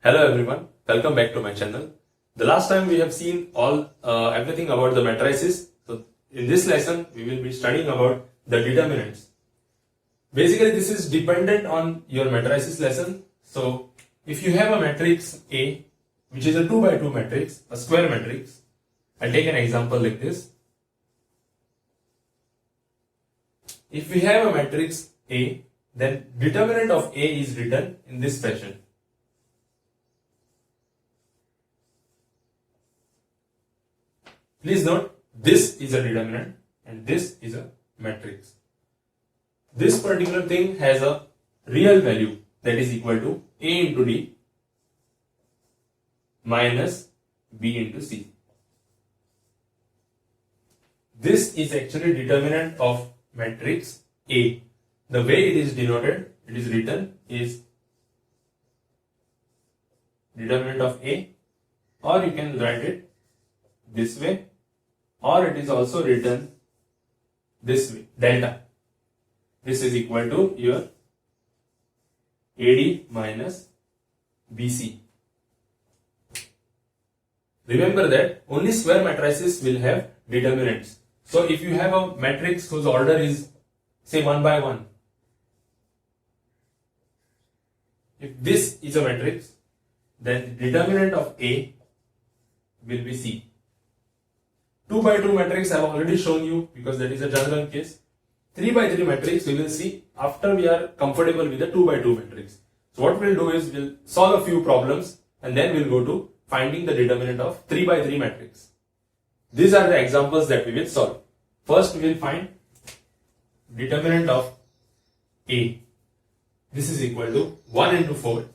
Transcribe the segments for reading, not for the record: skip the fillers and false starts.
Hello everyone, welcome back to my channel. The last time we have seen everything about the matrices. So in this lesson we will be studying about the determinants. Basically this is dependent on your matrices lesson. So if you have a matrix A which is a 2 by 2 matrix, a square matrix, I'll take an example like this. If we have a matrix A, then determinant of A is written in this fashion. Please note, this is a determinant and this is a matrix. This particular thing has a real value that is equal to A into D minus B into C. This is actually determinant of matrix A. The way it is denoted, it is written is determinant of A, or you can write it this way, or it is also written this way, delta. This is equal to your AD minus BC. Remember that only square matrices will have determinants. So if you have a matrix whose order is say 1 by 1, if this is a matrix, then the determinant of A will be C. 2 by 2 matrix I have already shown you because that is a general case. 3 by 3 matrix we will see after we are comfortable with the 2 by 2 matrix. So what we'll do is we'll solve a few problems and then we'll go to finding the determinant of 3 by 3 matrix. These are the examples that we will solve. First we will find determinant of A. This is equal to 1 into 4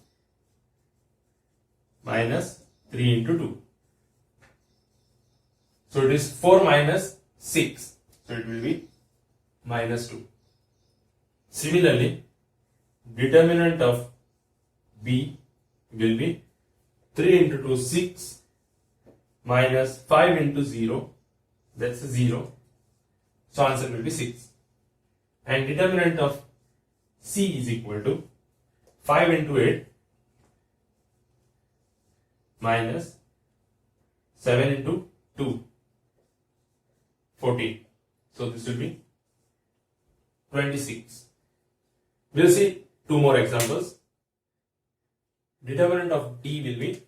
minus 3 into 2. So it is 4 minus 6. So it will be minus 2. Similarly, determinant of B will be 3 into 2, 6 minus 5 into 0. That's 0. So answer will be 6. And determinant of C is equal to 5 into 8 minus 7 into 2. 14. So this will be 26. We'll see two more examples. Determinant of D will be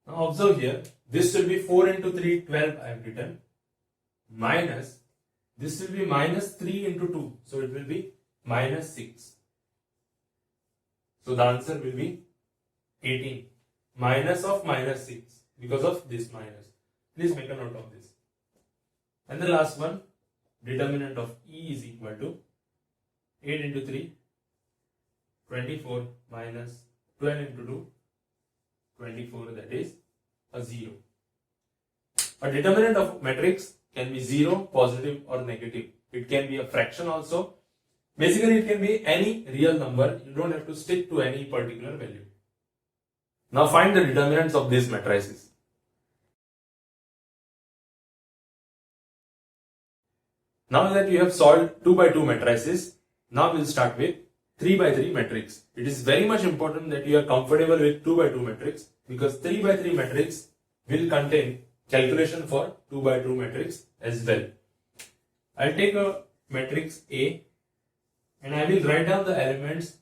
now observe here, this will be 4 into 3, 12 I have written, minus, this will be minus 3 into 2, so it will be minus 6. So the answer will be 18. Minus of minus 6 because of this minus. Please make a note of this. And the last one, determinant of E is equal to 8 into 3, 24 minus 12 into 2, 24, that is a 0. A determinant of matrix can be 0, positive or negative. It can be a fraction also. Basically it can be any real number. You don't have to stick to any particular value. Now find the determinants of these matrices. Now that you have solved 2 by 2 matrices, now we will start with 3 by 3 matrix. It is very much important that you are comfortable with 2 by 2 matrix because 3 by 3 matrix will contain calculation for 2 by 2 matrix as well. I will take a matrix A and I will write down the elements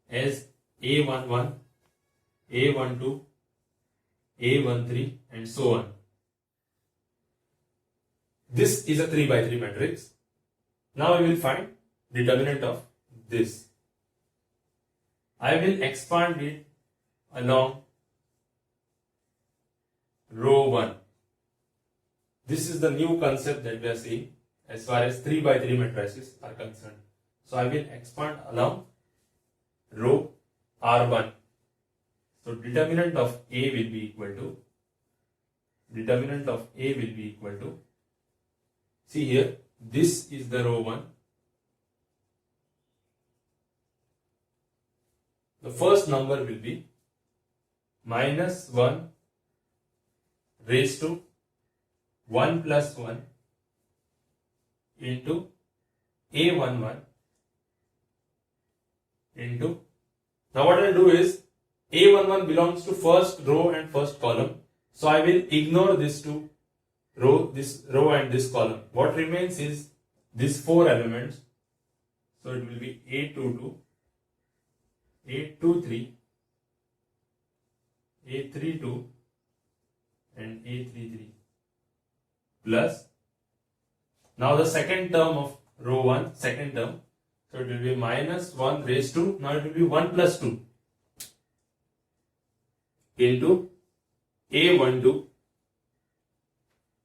as A11, A12, A13 and so on. This is a 3 by 3 matrix. Now we will find determinant of this. I will expand it along row 1. This is the new concept that we are seeing as far as 3 by 3 matrices are concerned. So I will expand along row R1. So determinant of A will be equal to, see here, this is the row 1. The first number will be minus 1 raised to 1 plus 1 into A11 into, now what I'll do is A11 belongs to first row and first column. So I will ignore this row and this column. What remains is these four elements. So it will be A22, A23, A32 and A33 plus, now the second term of row 1, second term, so it will be minus 1 raised to, now it will be 1 plus 2 into A12,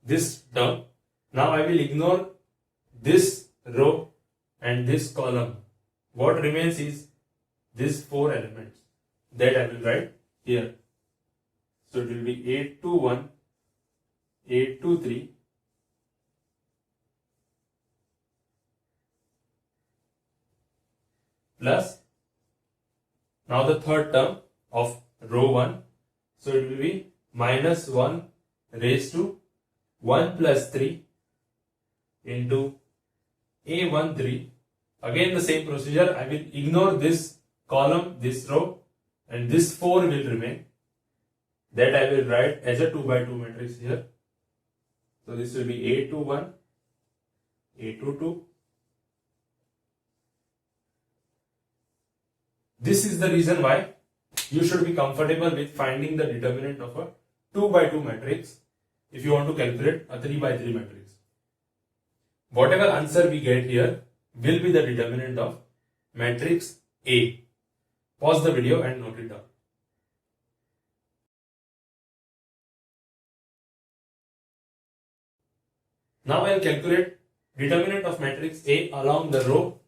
this term. Now I will ignore this row and this column. What remains is these four elements that I will write here. So it will be A21, A23, plus, now the third term of row 1. So it will be minus 1 raised to 1 plus 3 into A13. Again the same procedure. I will ignore this column, this row, and this 4 will remain. That I will write as a 2 by 2 matrix here. So this will be A21, A22. This is the reason why you should be comfortable with finding the determinant of a 2 by 2 matrix if you want to calculate a 3 by 3 matrix. Whatever answer we get here will be the determinant of matrix A. Pause the video and note it down. Now I will calculate determinant of matrix A along the row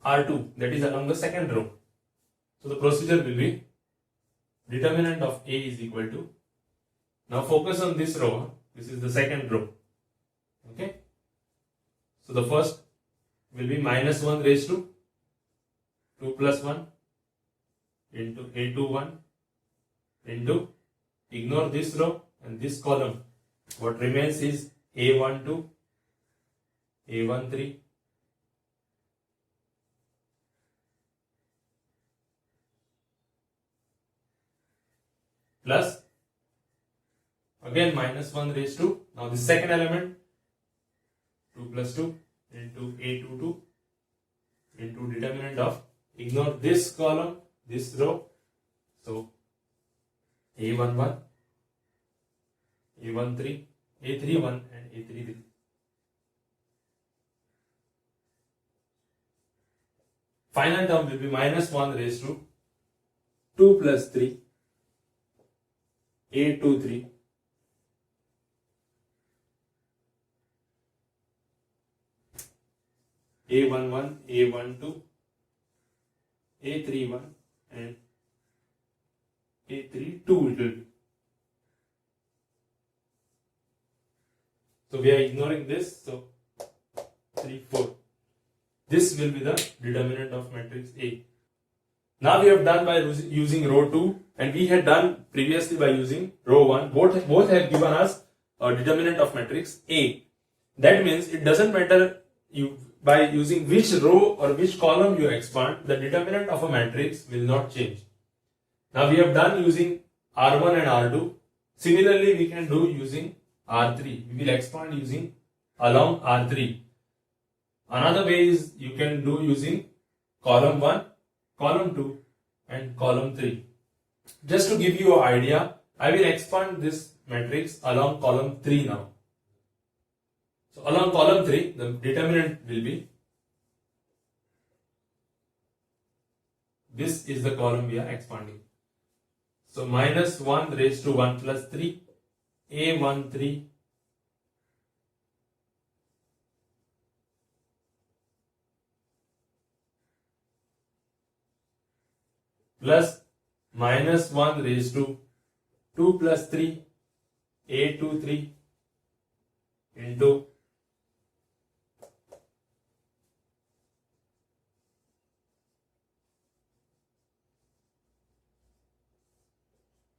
R2, that is along the second row. So the procedure will be determinant of A is equal to, now focus on this row, this is the second row, okay. So the first will be minus 1 raised to 2 plus 1 into A21 into, ignore this row and this column. What remains is A12, A13, plus, again minus 1 raised to, now the second element, 2 plus 2 into A22 into determinant of, ignore this column, this row, so A11, A13, A31 and A33. Final term will be minus 1 raised to 2 plus 3, A23, A11, A12, A31 and A32 it will be. So we are ignoring this, so 3, 4. This will be the determinant of matrix A. Now we have done by using row 2 and we had done previously by using row 1. Both have given us a determinant of matrix A. That means it doesn't matter by using which row or which column you expand, the determinant of a matrix will not change. Now we have done using R1 and R2. Similarly, we can do using R3. We will expand using along R3. Another way is you can do using column 1, column 2 and column 3. Just to give you an idea, I will expand this matrix along column 3 now. So along column 3, the determinant will be, this is the column we are expanding. So minus 1 raised to 1 plus 3, A13, plus minus 1 raised to 2 plus 3, A23 into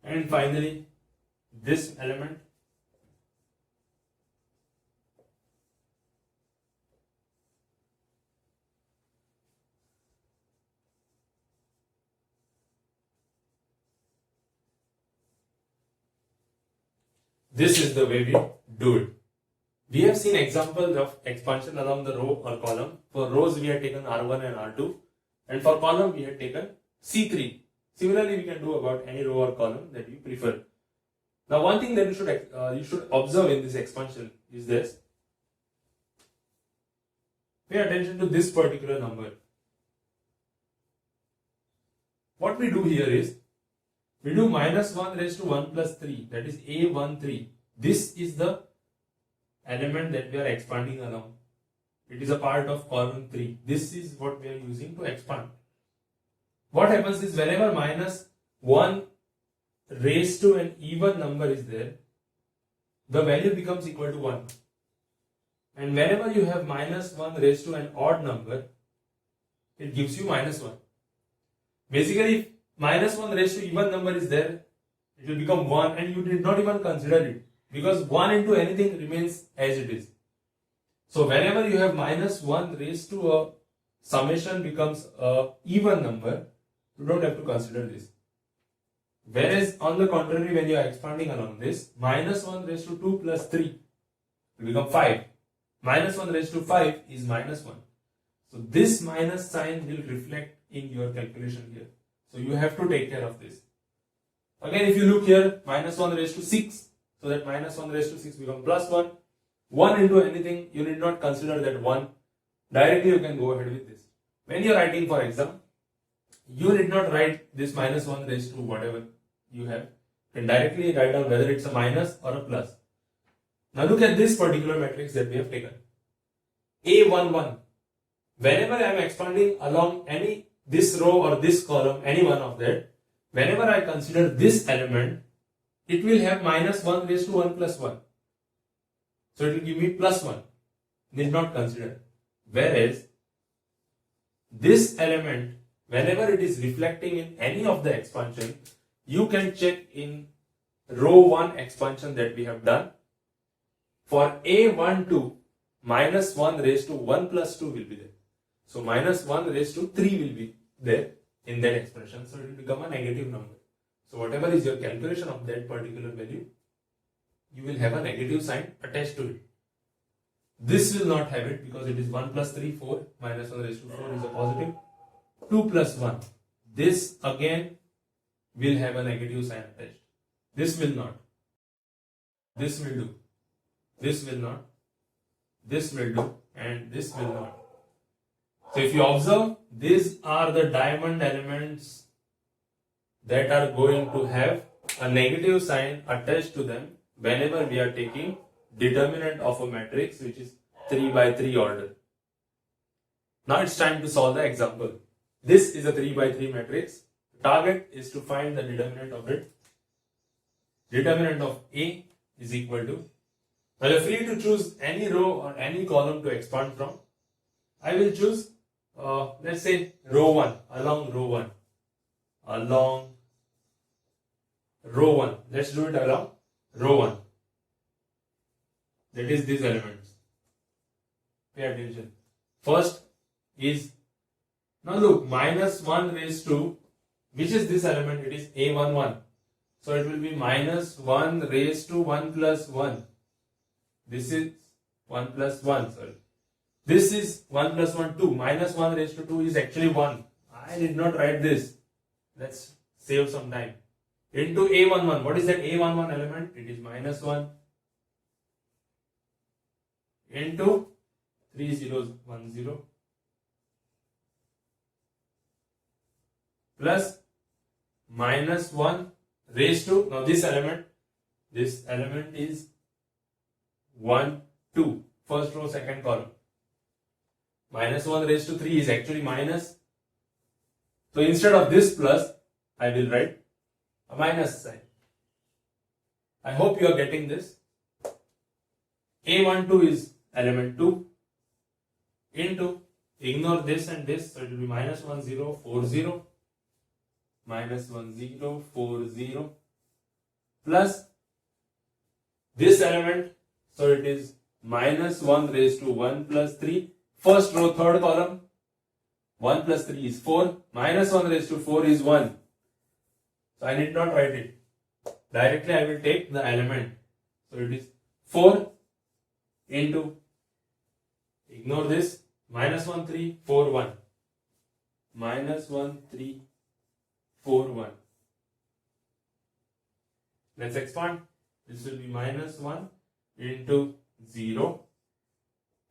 and finally this element This is the way we do it. We have seen examples of expansion along the row or column. For rows, we had taken R1 and R2, and for column, we had taken C3. Similarly, we can do about any row or column that you prefer. Now, one thing that you should observe in this expansion is this. Pay attention to this particular number. What we do here is, we do minus 1 raised to 1 plus 3, that is A13. This is the element that we are expanding along. It is a part of column 3. This is what we are using to expand. What happens is, whenever minus 1 raised to an even number is there, the value becomes equal to 1. And whenever you have minus 1 raised to an odd number, it gives you minus 1. Basically, if minus 1 raised to even number is there, it will become 1, and you did not even consider it, because 1 into anything remains as it is. So whenever you have minus 1 raised to a summation becomes a even number, you don't have to consider this. Whereas on the contrary, when you are expanding along this, minus 1 raised to 2 plus 3 will become 5. Minus 1 raised to 5 is minus 1. So this minus sign will reflect in your calculation here. So you have to take care of this. Again, if you look here, minus 1 raised to 6. So that minus 1 raised to 6 becomes plus 1. 1 into anything, you need not consider that 1. Directly you can go ahead with this. When you are writing for exam, you need not write this minus 1 raised to whatever you have. You can directly write down whether it's a minus or a plus. Now look at this particular matrix that we have taken. A11. Whenever I am expanding along this row or this column, any one of that, whenever I consider this element, it will have minus 1 raised to 1 plus 1. So it will give me plus 1. Need not consider. Whereas this element, whenever it is reflecting in any of the expansion, you can check in row 1 expansion that we have done. For A12, minus 1 raised to 1 plus 2 will be there. So minus 1 raised to 3 will be there in that expression. So it will become a negative number. So whatever is your calculation of that particular value, you will have a negative sign attached to it. This will not have it because it is 1 plus 3, 4. Minus 1 raised to 4 is a positive. 2 plus 1. This again will have a negative sign attached. This will not. This will do. This will not. This will do. And this will not. So if you observe, these are the diamond elements that are going to have a negative sign attached to them whenever we are taking determinant of a matrix which is 3 by 3 order. Now it's time to solve the example. This is a 3 by 3 matrix. Target is to find the determinant of it. Determinant of A is equal to, now you're free to choose any row or any column to expand from. I will choose, let's say row 1, along row 1. Along row 1. Let's do it along row 1. That is these elements. Pay attention. First is, now look, minus 1 raised to, which is this element? It is A11. So it will be minus 1 raised to 1 plus 1. This is 1 plus 1, sorry. This is 1 plus 1, 2. Minus 1 raised to 2 is actually 1. I did not write this. Let's save some time. Into A11. What is that A11 element? It is minus 1 into 3 zeros 1 0 plus minus 1 raised to, now this element is 1 2, first row second column. Minus 1 raised to 3 is actually minus. So instead of this plus, I will write a minus sign. I hope you are getting this. A12 is element 2 into, ignore this and this, so it will be minus 1 0 4 0 minus 1 0 4 0 plus this element, so it is minus 1 raised to 1 plus 3, first row third column. 1 plus 3 is 4, minus 1 raised to 4 is 1. So I need not write it. Directly I will take the element. So it is 4 into, ignore this, minus 1, 3, 4, 1. Minus 1, 3, 4, 1. Let's expand. This will be minus 1 into 0,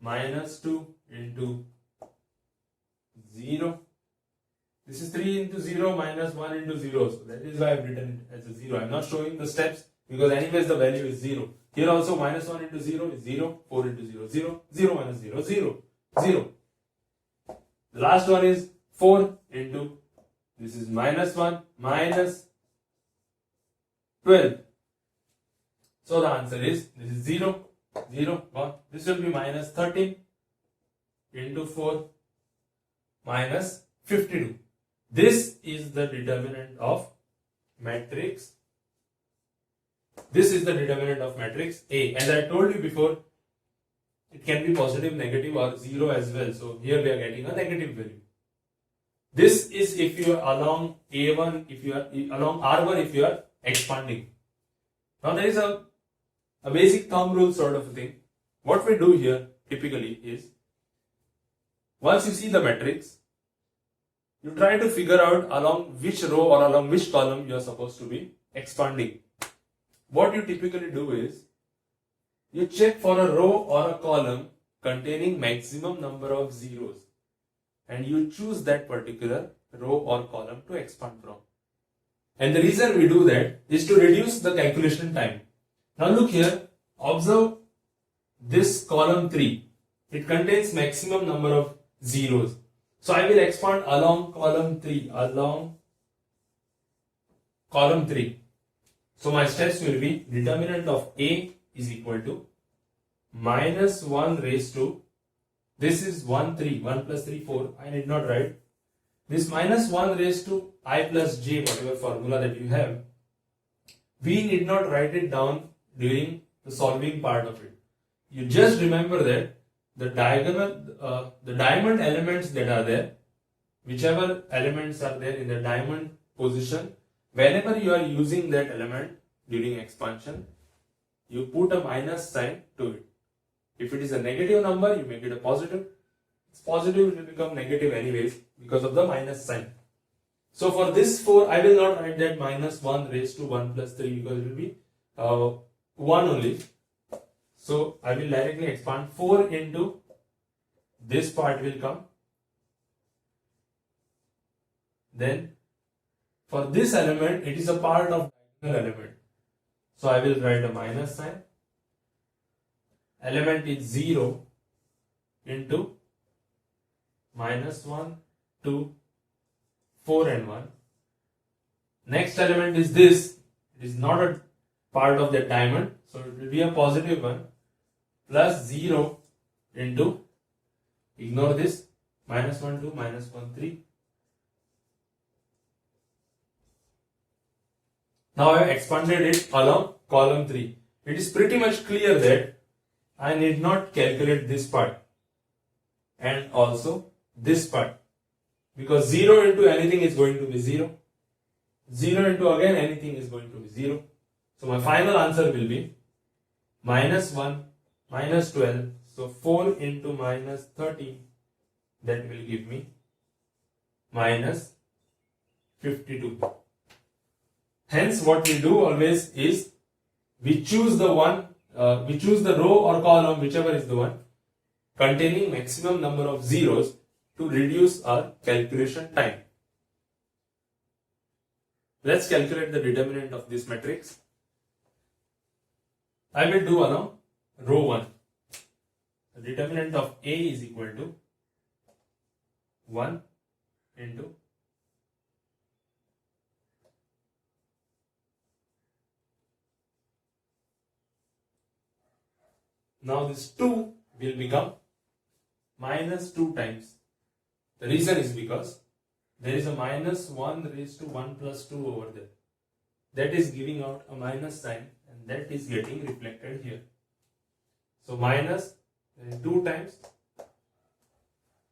minus 2 into 0. This is 3 into 0 minus 1 into 0. So that is why I've written it as a 0. I'm not showing the steps because anyways the value is 0. Here also minus 1 into 0 is 0, 4 into 0, 0, 0 minus 0, 0, 0. The last one is 4 into, this is minus 1 minus 12. So the answer is, this is 0, 0, 1. This will be minus 13 into 4 minus 52. This is the determinant of matrix. This is the determinant of matrix A. As I told you before, it can be positive, negative or 0 as well. So here we are getting a negative value. This is if you are along A1, if you are along R1, if you are expanding. Now there is a basic thumb rule sort of a thing. What we do here typically is, once you see the matrix, you try to figure out along which row or along which column you are supposed to be expanding. What you typically do is, you check for a row or a column containing maximum number of zeros and you choose that particular row or column to expand from. And the reason we do that is to reduce the calculation time. Now look here, observe this column 3. It contains maximum number of zeros. So I will expand along column 3, along column 3. So my steps will be, determinant of A is equal to minus 1 raised to, this is 1, 3, 1 plus 3, 4, I need not write. This minus 1 raised to I plus j, whatever formula that you have, we need not write it down during the solving part of it. You just remember that the diamond elements that are there, whichever elements are there in the diamond position, whenever you are using that element during expansion, you put a minus sign to it. If it is a negative number, you make it a positive. It's positive, it will become negative anyways because of the minus sign. So for this 4, I will not write that minus 1 raised to 1 plus 3 because it will be 1 only. So I will directly expand 4 into this part will come. Then for this element, it is a part of diagonal element. So I will write a minus sign. Element is 0 into minus 1, 2, 4 and 1. Next element is this. It is not a part of the diamond. So it will be a positive one. Plus 0 into, ignore this, minus 1, 2, minus 1, 3. Now I have expanded it along column 3. It is pretty much clear that I need not calculate this part and also this part, because 0 into anything is going to be 0. 0 into again anything is going to be 0. So my final answer will be minus 1, minus 12. So 4 into minus 13, that will give me minus 52. Hence what we do always is, we choose the one, we choose the row or column, whichever is the one, containing maximum number of zeros to reduce our calculation time. Let's calculate the determinant of this matrix. I will do along row 1. The determinant of A is equal to 1 into now this 2 will become minus 2 times. The reason is because there is a minus 1 raised to 1 plus 2 over there. That is giving out a minus sign and that is getting reflected here. So minus 2 times,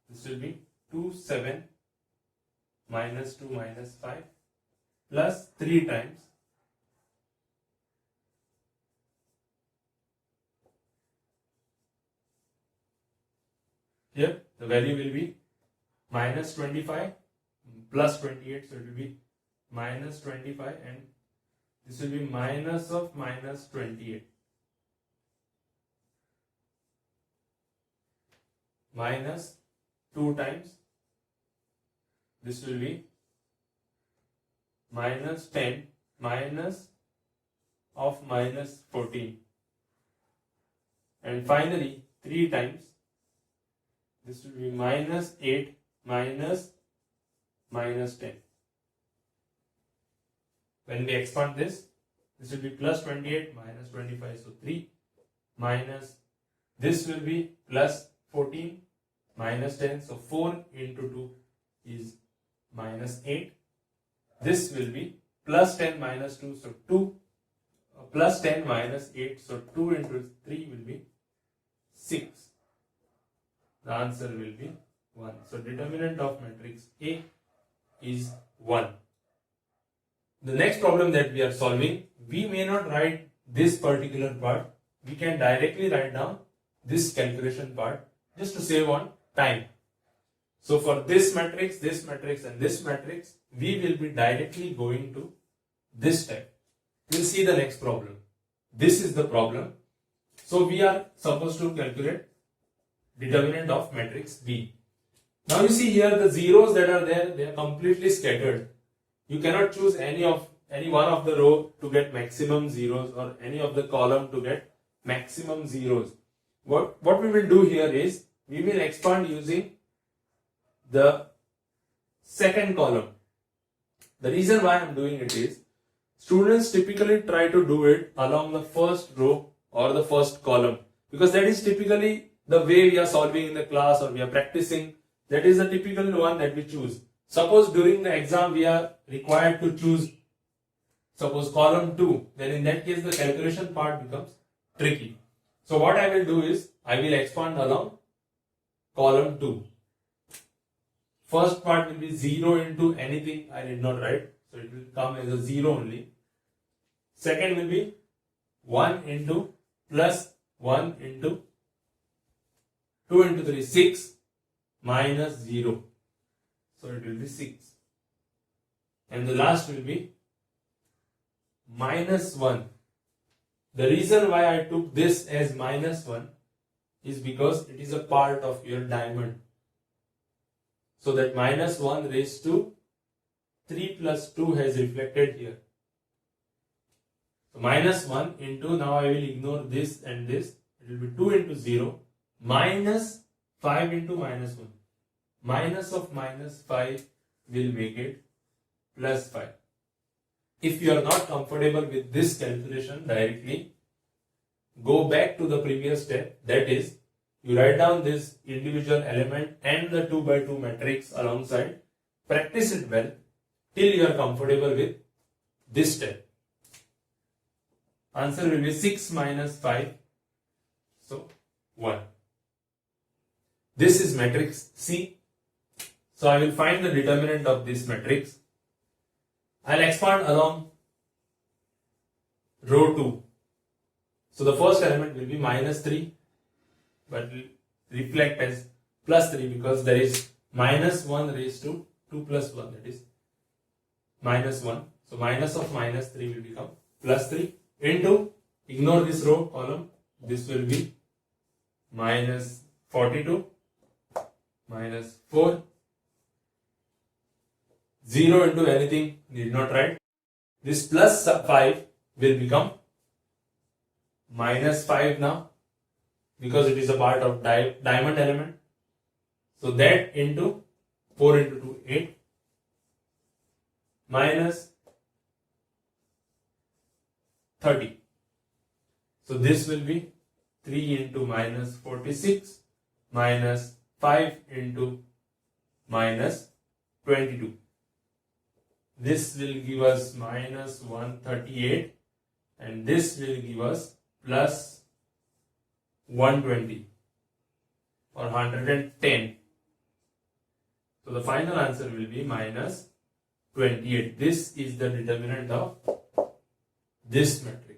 this will be 2, 7, minus 2, minus 5, plus 3 times Here the value will be minus 25 plus 28, so it will be minus 25, and this will be minus of minus 28 minus 2 times this will be minus 10 minus of minus 14, and finally 3 times this will be minus 8 minus minus 10. When we expand this, this will be plus 28 minus 25, so 3 minus this will be plus 14 minus 10, so 4 into 2 is minus 8. This will be plus 10 minus 2, so 2 plus 10 minus 8, so 2 into 3 will be 6. The answer will be 1. So determinant of matrix A is 1. The next problem that we are solving, we may not write this particular part. We can directly write down this calculation part just to save on time. So for this matrix, and this matrix, we will be directly going to this step. We'll see the next problem. This is the problem. So we are supposed to calculate determinant of matrix B. Now you see here the zeros that are there, they are completely scattered. You cannot choose any one of the row to get maximum zeros or any of the column to get maximum zeros. What we will do here is we will expand using the second column. The reason why I am doing it is students typically try to do it along the first row or the first column, because that is typically the way we are solving in the class or we are practicing. That is the typical one that we choose. Suppose during the exam we are required to choose suppose column 2, then in that case the calculation part becomes tricky. So what I will do is I will expand along column 2. First part will be 0 into anything I did not write, so it will come as a 0 only. Second will be 1 into plus 1 into 2 into 3, 6 minus 0. So it will be 6. And the last will be minus 1. The reason why I took this as minus 1 is because it is a part of your diamond. So that minus 1 raised to 3 plus 2 has reflected here. So minus 1 into, now I will ignore this and this, it will be 2 into 0 minus 5 into minus 1. Minus of minus 5 will make it plus 5. If you are not comfortable with this calculation directly, go back to the previous step, that is, you write down this individual element and the 2 by 2 matrix alongside, practice it well till you are comfortable with this step. Answer will be 6 minus 5, so 1. This is matrix C. So I will find the determinant of this matrix. I will expand along row 2. So the first element will be minus 3, but will reflect as plus 3 because there is minus 1 raised to 2 plus 1, that is minus 1. So minus of minus 3 will become plus 3 into, ignore this row column, this will be minus 42 minus 4. 0 into anything need not write. This plus 5 will become minus 5 now because it is a part of diamond element. So that into 4 into 2, 8 minus 30. So this will be 3 into minus 46 minus 5 into minus 22. This will give us minus 138 and this will give us plus 120 or 110. So the final answer will be minus 28. This is the determinant of this matrix.